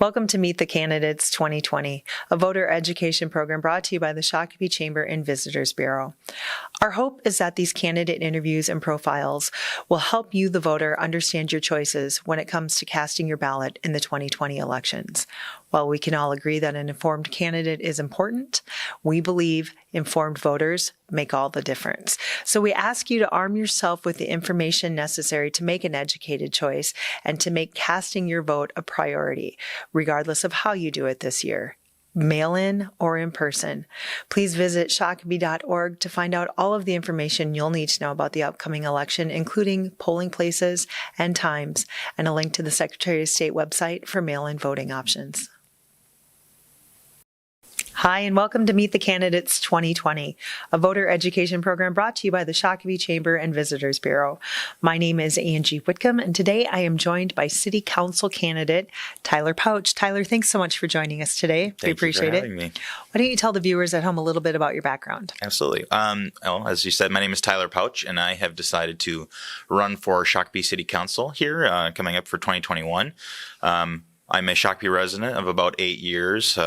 Welcome to Meet the Candidates 2020, a voter education program brought to you by the Shakopee Chamber and Visitors Bureau. Our hope is that these candidate interviews and profiles will help you, the voter, understand your choices when it comes to casting your ballot in the 2020 elections. While we can all agree that an informed candidate is important, we believe informed voters make all the difference. So we ask you to arm yourself with the information necessary to make an educated choice and to make casting your vote a priority, regardless of how you do it this year, mail-in or in person. Please visit shakopee.org to find out all of the information you'll need to know about the upcoming election, including polling places and times, and a link to the Secretary of State website for mail-in voting options. Hi, and welcome to Meet the Candidates 2020, a voter education program brought to you by the Shakopee Chamber and Visitors Bureau. My name is Angie Whitcomb, and today I am joined by City Council candidate Tyler Pautsch. Tyler, thanks so much for joining us today. We appreciate it. Thank you for having me. Why don't you tell the viewers at home a little bit about your background? Absolutely. Well, as you said, my name is Tyler Pautsch, and I have decided to run for Shakopee City Council here coming up for 2021. I'm a Shakopee resident of about 8 years,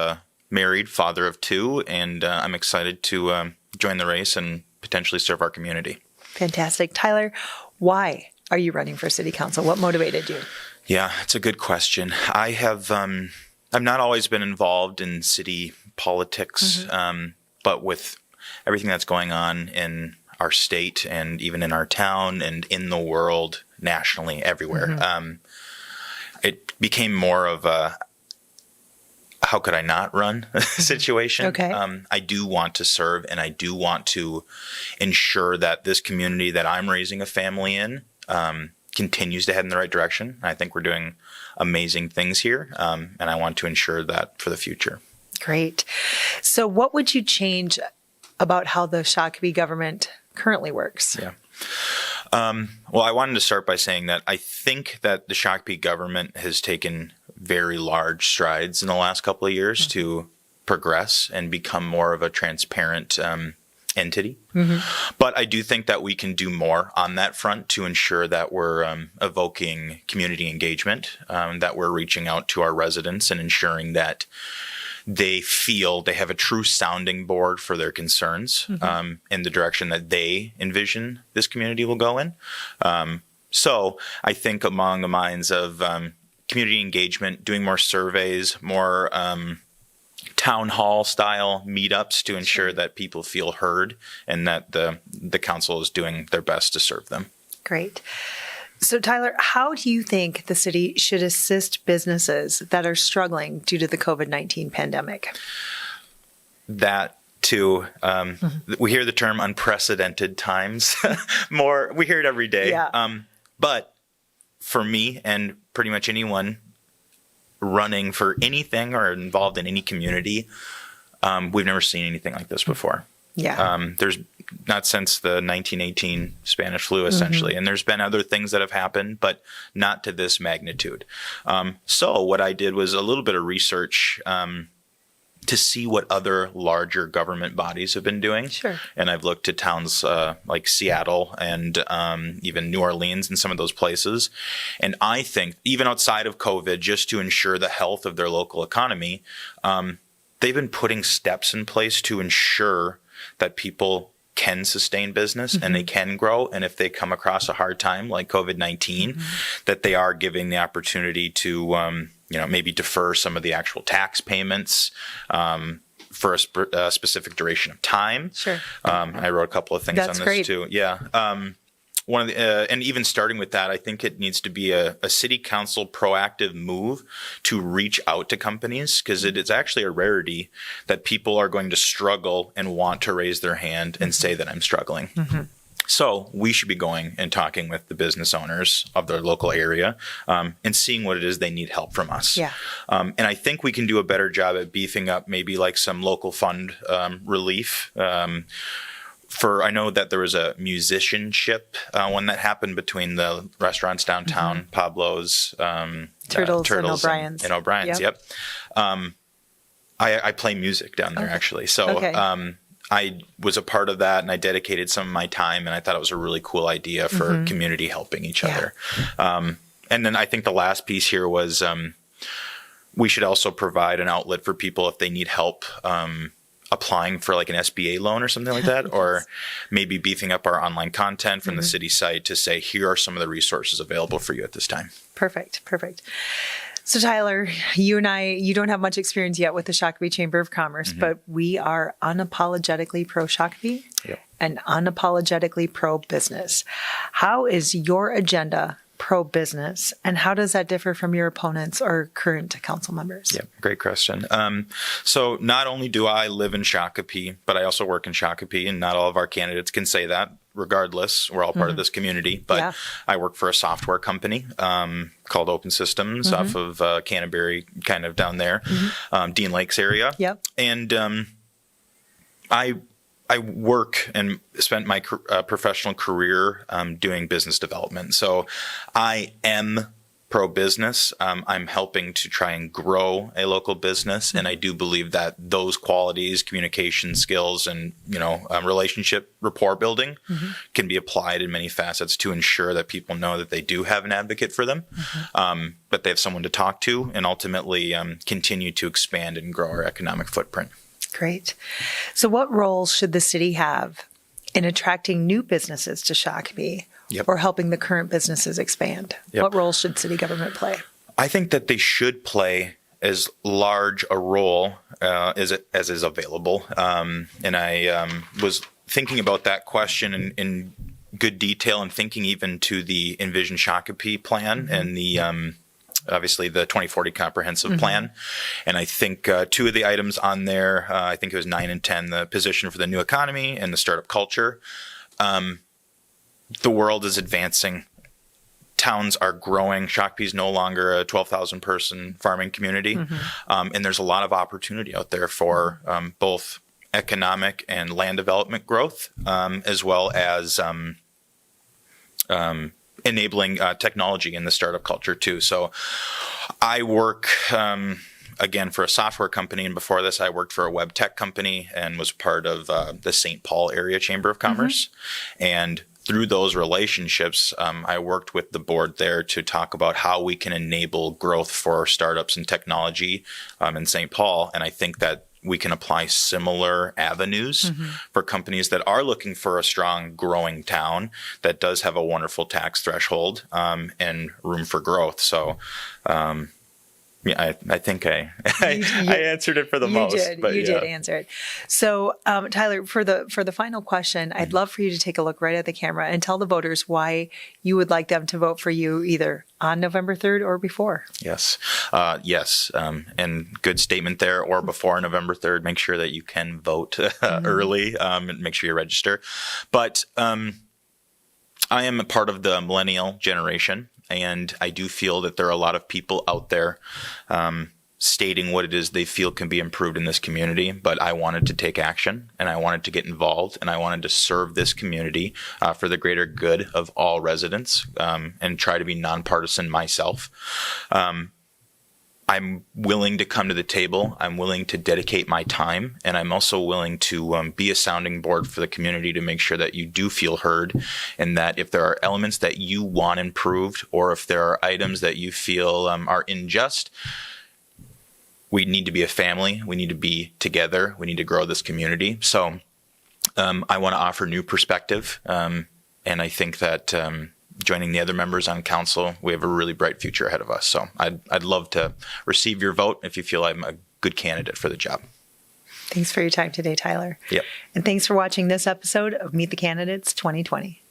married, father of 2, and I'm excited to join the race and potentially serve our community. Fantastic. Tyler, why are you running for City Council? What motivated you? Yeah, it's a good question. I've not always been involved in city politics, but with everything that's going on in our state and even in our town and in the world, nationally, everywhere, it became more of a how could I not run situation. Okay. I do want to serve, and I do want to ensure that this community that I'm raising a family in continues to head in the right direction. I think we're doing amazing things here, and I want to ensure that for the future. Great. So what would you change about how the Shakopee government currently works? Yeah. Well, I wanted to start by saying that I think that the Shakopee government has taken very large strides in the last couple of years to progress and become more of a transparent entity. But I do think that we can do more on that front to ensure that we're evoking community engagement, that we're reaching out to our residents and ensuring that they feel they have a true sounding board for their concerns in the direction that they envision this community will go in. So I think along the lines of community engagement, doing more surveys, more town hall style meetups to ensure that people feel heard and that the council is doing their best to serve them. Great. So Tyler, how do you think the city should assist businesses that are struggling due to the COVID-19 pandemic? That too, we hear the term unprecedented times more. We hear it every day. Yeah. But for me and pretty much anyone running for anything or involved in any community, we've never seen anything like this before. Yeah. There's not since the 1918 Spanish flu, essentially. And there's been other things that have happened, but not to this magnitude. So what I did was a little bit of research to see what other larger government bodies have been doing. Sure. And I've looked at towns like Seattle and even New Orleans and some of those places. And I think even outside of COVID, just to ensure the health of their local economy, they've been putting steps in place to ensure that people can sustain business and they can grow. And if they come across a hard time like COVID-19, that they are giving the opportunity to, maybe defer some of the actual tax payments for a specific duration of time. Sure. I wrote a couple of things That's on this great. too. Yeah. One of the, and even starting with that, I think it needs to be a city council proactive move to reach out to companies, because it is actually a rarity that people are going to struggle and want to raise their hand and say that I'm struggling. So we should be going and talking with the business owners of their local area and seeing what it is they need help from us. Yeah. And I think we can do a better job at beefing up maybe like some local fund relief. I know that there was a musicianship one that happened between the restaurants downtown, Pablo's, Turtles and O'Brien's. And O'Brien's, yep. I play music down there, actually. So I was a part of that, and I dedicated some of my time, and I thought it was a really cool idea for community helping each other. And then I think the last piece here was we should also provide an outlet for people if they need help applying for like an SBA loan or something like that, or maybe beefing up our online content from the city site to say, here are some of the resources available for you at this time. Perfect. So Tyler, you and I, you don't have much experience yet with the Shakopee Chamber of Commerce, but we are unapologetically pro-Shakopee and unapologetically pro-business. How is your agenda pro-business, and how does that differ from your opponents or current council members? Yeah, great question. So not only do I live in Shakopee, but I also work in Shakopee, and not all of our candidates can say that. Regardless, we're all part of this community, but I work for a software company called Open Systems off of Canterbury, kind of down there, Dean Lakes area. And I work and spent my professional career doing business development. So I am pro-business. I'm helping to try and grow a local business. And I do believe that those qualities, communication skills, and, relationship rapport building can be applied in many facets to ensure that people know that they do have an advocate for them, that they have someone to talk to, and ultimately continue to expand and grow our economic footprint. Great. So what roles should the city have in attracting new businesses to Shakopee or helping the current businesses expand? What role should city government play? I think that they should play as large a role as is available. And I was thinking about that question in good detail, and thinking even to the Envision Shakopee plan and the obviously the 2040 comprehensive plan. And I think two of the items on there, I think it was 9 and 10, the position for the new economy and the startup culture. The world is advancing. Towns are growing. Shakopee is no longer a 12,000 person farming community. And there's a lot of opportunity out there for both economic and land development growth, as well as enabling technology in the startup culture too. So I work, again, for a software company. And before this, I worked for a web tech company and was part of the St. Paul area Chamber of Commerce. And through those relationships, I worked with the board there to talk about how we can enable growth for startups and technology in St. Paul. And I think that we can apply similar avenues for companies that are looking for a strong, growing town that does have a wonderful tax threshold and room for growth. So, I think I answered it for the most. You did answer it. So, Tyler, for the final question, I'd love for you to take a look right at the camera and tell the voters why you would like them to vote for you either on November 3rd or before. Yes. And good statement there, or before November 3rd. Make sure that you can vote early and make sure you register. But I am a part of the millennial generation. And I do feel that there are a lot of people out there stating what it is they feel can be improved in this community. But I wanted to take action, and I wanted to get involved, and I wanted to serve this community for the greater good of all residents, and try to be nonpartisan myself. I'm willing to come to the table. I'm willing to dedicate my time, and I'm also willing to be a sounding board for the community to make sure that you do feel heard, and that if there are elements that you want improved, or if there are items that you feel are unjust, we need to be a family. We need to be together. We need to grow this community. So I want to offer new perspective, and I think that joining the other members on council, we have a really bright future ahead of us. So I'd love to receive your vote if you feel I'm a good candidate for the job. Thanks for your time today, Tyler. Yep. And thanks for watching this episode of Meet the Candidates 2020.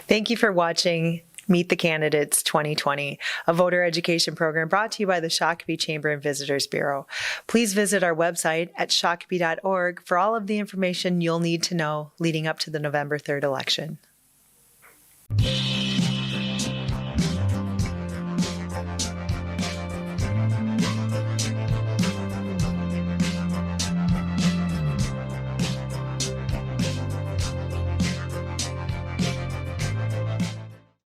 Thank you for watching Meet the Candidates 2020, a voter education program brought to you by the Shakopee Chamber and Visitors Bureau. Please visit our website at shakopee.org for all of the information you'll need to know leading up to the November 3rd election.